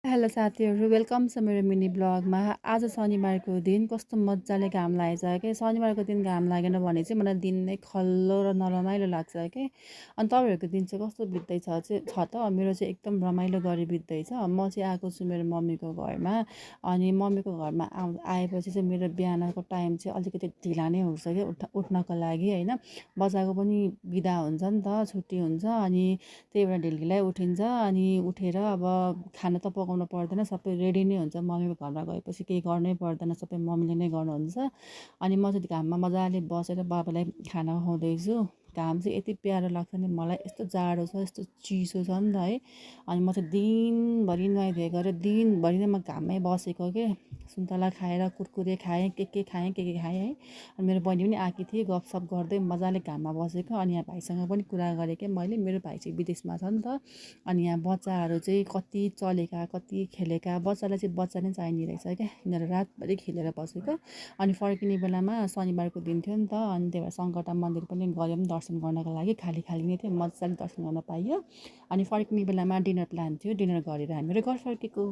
Hello साथीहरू, welcome छ मेरो मिनी ब्लगमा। आज शनिबारको दिन कस्तो मजाले घाम लागेछ के। शनिबारको दिन घाम लागेन भने चाहिँ मलाई दिन नै खल्लो र नरमाइलो लाग्छ के। अनि तपाईँहरूको दिन चाहिँ कस्तो बित्दैछ चाहिँ छ त? मेरो चाहिँ एकदम रमाइलो गरी बित्दैछ। म चाहिँ आएको छु मेरो मम्मीको घरमा। अनि मम्मीको घरमा आएपछि चाहिँ मेरो बिहानको टाइम चाहिँ अलिकति ढिला नै हुन्छ क्या उठ्नको लागि होइन। बजाएको पनि बिदा हुन्छ नि त, छुट्टी हुन्छ। अनि त्यही भएर ढिलै उठिन्छ। अनि उठेर अब खाना त पकाउनु पर्दैन, सबै रेडी नै हुन्छ। मम्मीको घरमा गएपछि केही गर्नै पर्दैन, सबै मम्मीले नै गर्नुहुन्छ। अनि म चाहिँ घाममा मजाले बसेर बाबालाई खाना खुवाउँदैछु। घाम चाहिँ यति प्यारो लाग्छ नि मलाई, यस्तो जाडो छ, यस्तो चिसो छ नि त है। अनि म चाहिँ दिनभरि नुहाइधुवाइ गरेर दिनभरि नै म घाममै बसेको के। सुन्तला खाएर कुरकुरे खाएँ, के खाएँ है। अनि मेरो बहिनी पनि आएकी थिए, गफसफ गर्दै मजाले घाममा बसेको। अनि यहाँ भाइसँग पनि कुरा गरेँ क्या मैले, मेरो भाइ चाहिँ विदेशमा छ नि त। अनि यहाँ बच्चाहरू चाहिँ कति चलेका कति खेलेका, बच्चालाई चाहिँ बच्चा नै चाहिने रहेछ क्या। यिनीहरू रातभरि खेलेर बसेको। अनि फर्किने बेलामा शनिबारको दिन थियो नि त, अनि त्यही भएर सङ्कटा मन्दिर पनि गयौँ दर्शन गर्नको लागि। खाली खाली नै थियो, मजाले दर्शन गर्न पाइयो। अनि फर्किने बेलामा डिनर प्लान थियो, डिनर गरेर हामीहरू घर फर्केको।